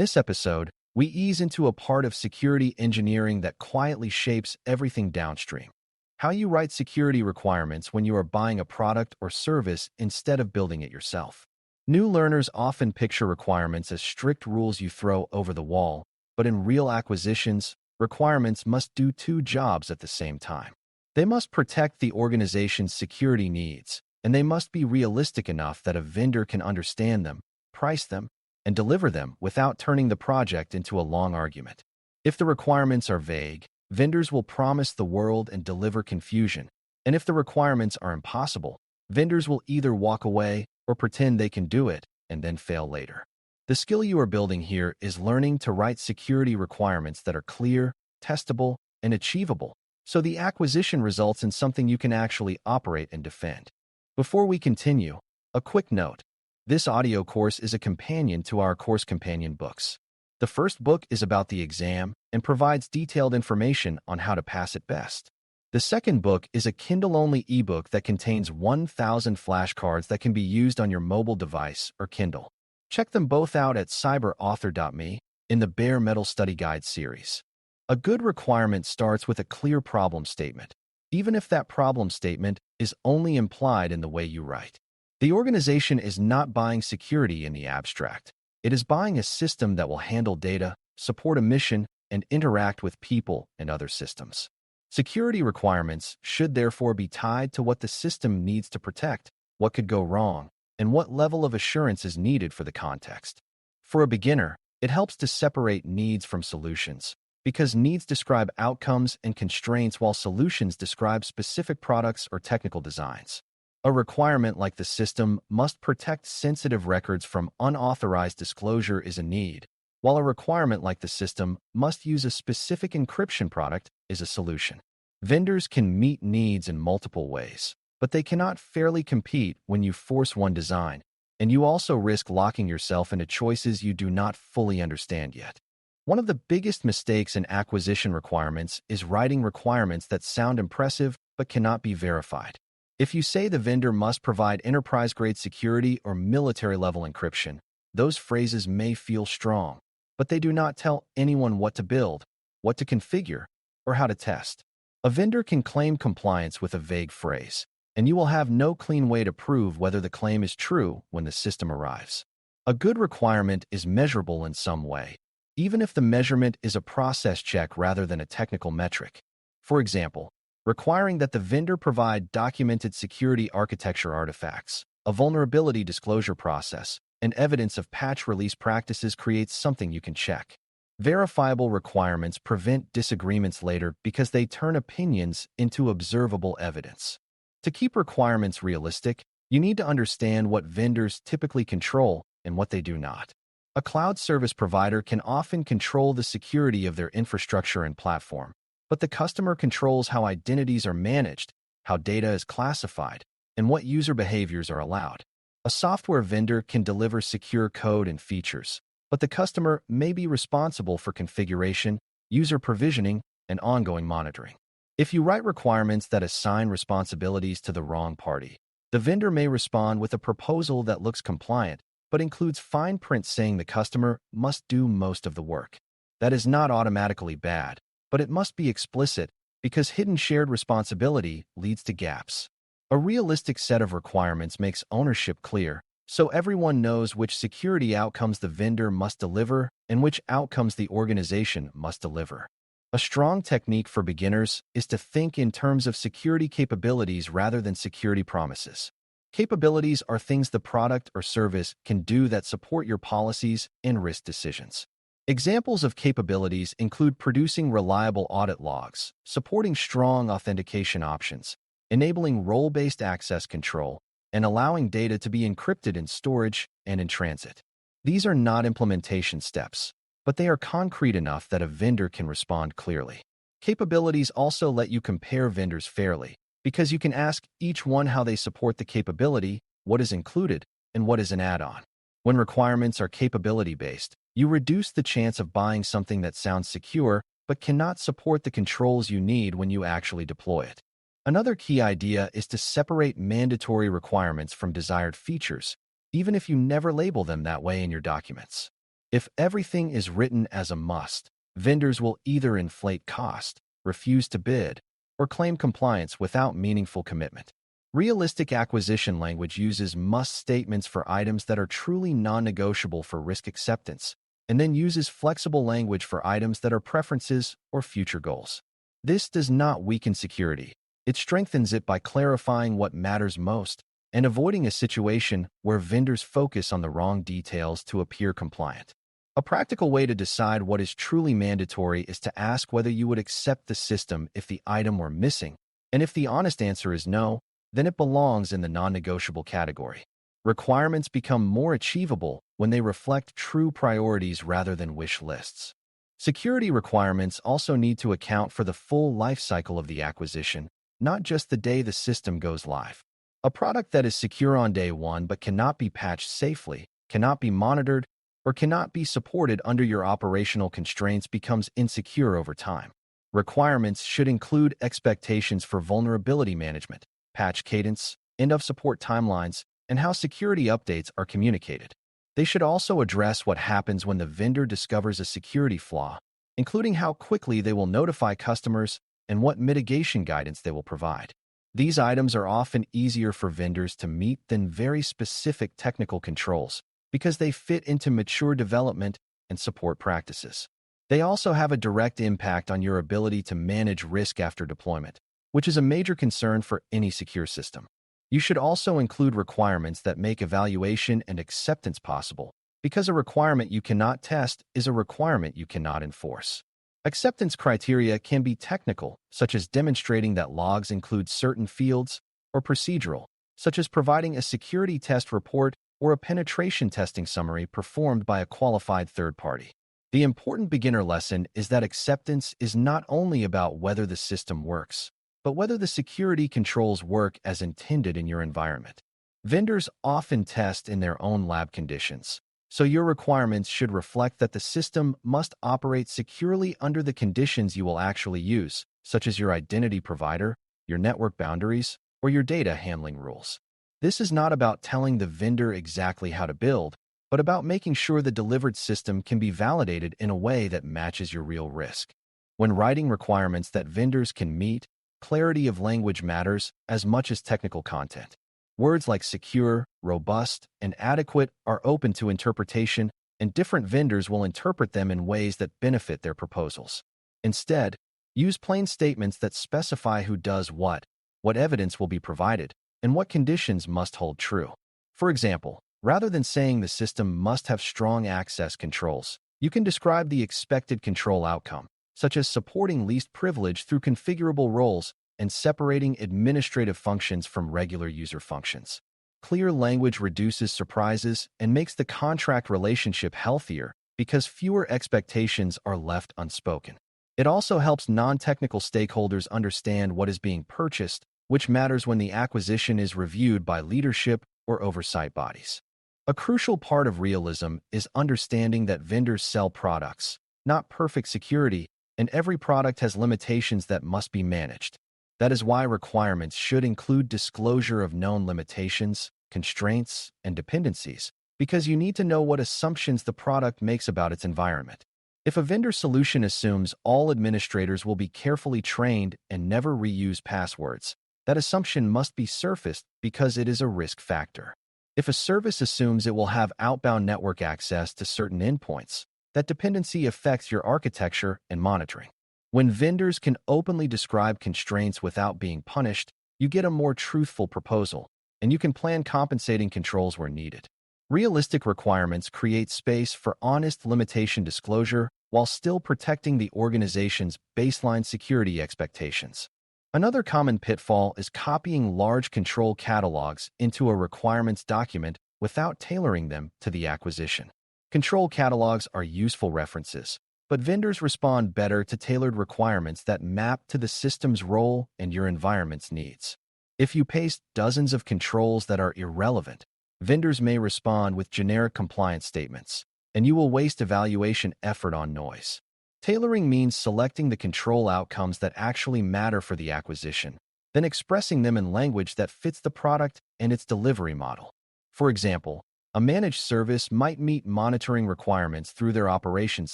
this episode, we ease into a part of security engineering that quietly shapes everything downstream. How you write security requirements when you are buying a product or service instead of building it yourself. New learners often picture requirements as strict rules you throw over the wall, but in real acquisitions, requirements must do two jobs at the same time. They must protect the organization's security needs, and they must be realistic enough that a vendor can understand them, price them, and deliver them without turning the project into a long argument. If the requirements are vague, vendors will promise the world and deliver confusion. And if the requirements are impossible, vendors will either walk away or pretend they can do it and then fail later. The skill you are building here is learning to write security requirements that are clear, testable, and achievable, so the acquisition results in something you can actually operate and defend. Before we continue, a quick note. This audio course is a companion to our course companion books. The first book is about the exam and provides detailed information on how to pass it best. The second book is a Kindle-only ebook that contains 1,000 flashcards that can be used on your mobile device or Kindle. Check them both out at cyberauthor.me in the Bare Metal Study Guide series. A good requirement starts with a clear problem statement, even if that problem statement is only implied in the way you write. The organization is not buying security in the abstract. It is buying a system that will handle data, support a mission, and interact with people and other systems. Security requirements should therefore be tied to what the system needs to protect, what could go wrong, and what level of assurance is needed for the context. For a beginner, it helps to separate needs from solutions, because needs describe outcomes and constraints while solutions describe specific products or technical designs. A requirement like the system must protect sensitive records from unauthorized disclosure is a need, while a requirement like the system must use a specific encryption product is a solution. Vendors can meet needs in multiple ways, but they cannot fairly compete when you force one design, and you also risk locking yourself into choices you do not fully understand yet. One of the biggest mistakes in acquisition requirements is writing requirements that sound impressive but cannot be verified. If you say the vendor must provide enterprise-grade security or military-level encryption, those phrases may feel strong, but they do not tell anyone what to build, what to configure, or how to test. A vendor can claim compliance with a vague phrase, and you will have no clean way to prove whether the claim is true when the system arrives. A good requirement is measurable in some way, even if the measurement is a process check rather than a technical metric. For example, requiring that the vendor provide documented security architecture artifacts, a vulnerability disclosure process, and evidence of patch release practices creates something you can check. Verifiable requirements prevent disagreements later because they turn opinions into observable evidence. To keep requirements realistic, you need to understand what vendors typically control and what they do not. A cloud service provider can often control the security of their infrastructure and platform, but the customer controls how identities are managed, how data is classified, and what user behaviors are allowed. A software vendor can deliver secure code and features, but the customer may be responsible for configuration, user provisioning, and ongoing monitoring. If you write requirements that assign responsibilities to the wrong party, the vendor may respond with a proposal that looks compliant, but includes fine print saying the customer must do most of the work. That is not automatically bad, but it must be explicit because hidden shared responsibility leads to gaps. A realistic set of requirements makes ownership clear, so everyone knows which security outcomes the vendor must deliver and which outcomes the organization must deliver. A strong technique for beginners is to think in terms of security capabilities rather than security promises. Capabilities are things the product or service can do that support your policies and risk decisions. Examples of capabilities include producing reliable audit logs, supporting strong authentication options, enabling role-based access control, and allowing data to be encrypted in storage and in transit. These are not implementation steps, but they are concrete enough that a vendor can respond clearly. Capabilities also let you compare vendors fairly, because you can ask each one how they support the capability, what is included, and what is an add-on. When requirements are capability-based, you reduce the chance of buying something that sounds secure but cannot support the controls you need when you actually deploy it. Another key idea is to separate mandatory requirements from desired features, even if you never label them that way in your documents. If everything is written as a must, vendors will either inflate cost, refuse to bid, or claim compliance without meaningful commitment. Realistic acquisition language uses must statements for items that are truly non-negotiable for risk acceptance, and then uses flexible language for items that are preferences or future goals. This does not weaken security. It strengthens it by clarifying what matters most and avoiding a situation where vendors focus on the wrong details to appear compliant. A practical way to decide what is truly mandatory is to ask whether you would accept the system if the item were missing, and if the honest answer is no, then it belongs in the non-negotiable category. Requirements become more achievable when they reflect true priorities rather than wish lists. Security requirements also need to account for the full life cycle of the acquisition, not just the day the system goes live. A product that is secure on day one but cannot be patched safely, cannot be monitored, or cannot be supported under your operational constraints becomes insecure over time. Requirements should include expectations for vulnerability management, patch cadence, end-of-support timelines, and how security updates are communicated. They should also address what happens when the vendor discovers a security flaw, including how quickly they will notify customers and what mitigation guidance they will provide. These items are often easier for vendors to meet than very specific technical controls, because they fit into mature development and support practices. They also have a direct impact on your ability to manage risk after deployment, which is a major concern for any secure system. You should also include requirements that make evaluation and acceptance possible, because a requirement you cannot test is a requirement you cannot enforce. Acceptance criteria can be technical, such as demonstrating that logs include certain fields, or procedural, such as providing a security test report or a penetration testing summary performed by a qualified third party. The important beginner lesson is that acceptance is not only about whether the system works, but whether the security controls work as intended in your environment. Vendors often test in their own lab conditions, so your requirements should reflect that the system must operate securely under the conditions you will actually use, such as your identity provider, your network boundaries, or your data handling rules. This is not about telling the vendor exactly how to build, but about making sure the delivered system can be validated in a way that matches your real risk. When writing requirements that vendors can meet, clarity of language matters as much as technical content. Words like secure, robust, and adequate are open to interpretation, and different vendors will interpret them in ways that benefit their proposals. Instead, use plain statements that specify who does what evidence will be provided, and what conditions must hold true. For example, rather than saying the system must have strong access controls, you can describe the expected control outcome, such as supporting least privilege through configurable roles and separating administrative functions from regular user functions. Clear language reduces surprises and makes the contract relationship healthier because fewer expectations are left unspoken. It also helps non-technical stakeholders understand what is being purchased, which matters when the acquisition is reviewed by leadership or oversight bodies. A crucial part of realism is understanding that vendors sell products, not perfect security, and every product has limitations that must be managed. That is why requirements should include disclosure of known limitations, constraints, and dependencies, because you need to know what assumptions the product makes about its environment. If a vendor solution assumes all administrators will be carefully trained and never reuse passwords, that assumption must be surfaced because it is a risk factor. If a service assumes it will have outbound network access to certain endpoints, that dependency affects your architecture and monitoring. When vendors can openly describe constraints without being punished, you get a more truthful proposal, and you can plan compensating controls where needed. Realistic requirements create space for honest limitation disclosure while still protecting the organization's baseline security expectations. Another common pitfall is copying large control catalogs into a requirements document without tailoring them to the acquisition. Control catalogs are useful references, but vendors respond better to tailored requirements that map to the system's role and your environment's needs. If you paste dozens of controls that are irrelevant, vendors may respond with generic compliance statements, and you will waste evaluation effort on noise. Tailoring means selecting the control outcomes that actually matter for the acquisition, then expressing them in language that fits the product and its delivery model. For example, A managed service might meet monitoring requirements through their operations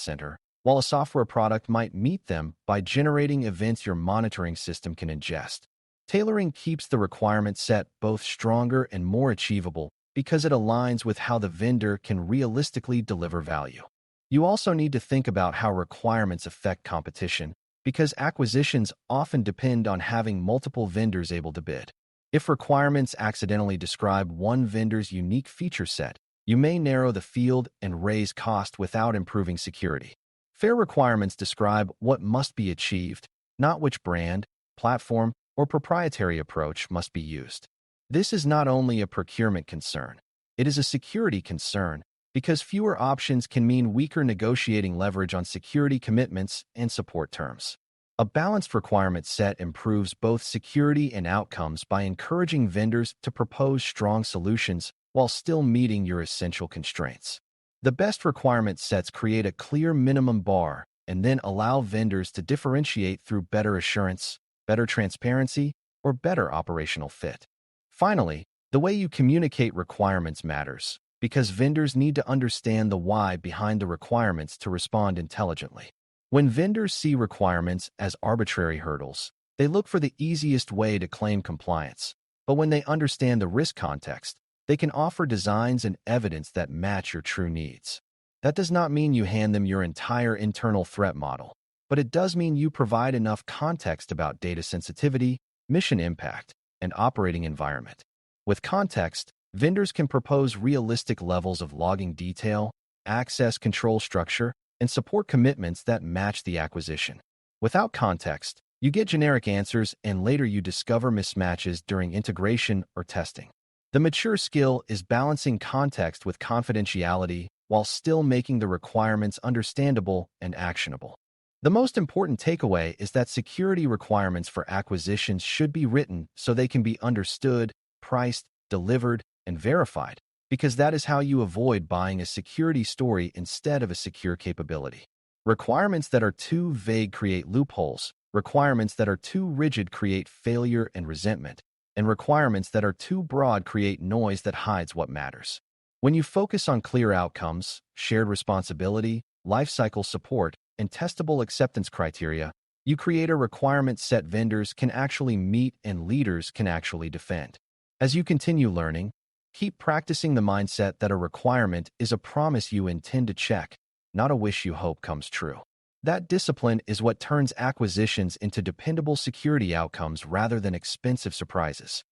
center, while a software product might meet them by generating events your monitoring system can ingest. Tailoring keeps the requirement set both stronger and more achievable because it aligns with how the vendor can realistically deliver value. You also need to think about how requirements affect competition, because acquisitions often depend on having multiple vendors able to bid. If requirements accidentally describe one vendor's unique feature set, you may narrow the field and raise cost without improving security. Fair requirements describe what must be achieved, not which brand, platform, or proprietary approach must be used. This is not only a procurement concern, it is a security concern, because fewer options can mean weaker negotiating leverage on security commitments and support terms. A balanced requirement set improves both security and outcomes by encouraging vendors to propose strong solutions while still meeting your essential constraints. The best requirement sets create a clear minimum bar and then allow vendors to differentiate through better assurance, better transparency, or better operational fit. Finally, the way you communicate requirements matters, because vendors need to understand the why behind the requirements to respond intelligently. When vendors see requirements as arbitrary hurdles, they look for the easiest way to claim compliance. But when they understand the risk context, they can offer designs and evidence that match your true needs. That does not mean you hand them your entire internal threat model, but it does mean you provide enough context about data sensitivity, mission impact, and operating environment. With context, vendors can propose realistic levels of logging detail, access control structure, and support commitments that match the acquisition. Without context, you get generic answers and later you discover mismatches during integration or testing. The mature skill is balancing context with confidentiality while still making the requirements understandable and actionable. The most important takeaway is that security requirements for acquisitions should be written so they can be understood, priced, delivered, and verified, because that is how you avoid buying a security story instead of a secure capability. Requirements that are too vague create loopholes, requirements that are too rigid create failure and resentment, and requirements that are too broad create noise that hides what matters. When you focus on clear outcomes, shared responsibility, lifecycle support, and testable acceptance criteria, you create a requirement set vendors can actually meet and leaders can actually defend. As you continue learning, keep practicing the mindset that a requirement is a promise you intend to check, not a wish you hope comes true. That discipline is what turns acquisitions into dependable security outcomes rather than expensive surprises.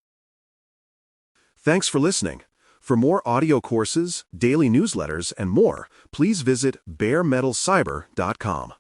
Thanks for listening. For more audio courses, daily newsletters, and more, please visit baremetalcyber.com.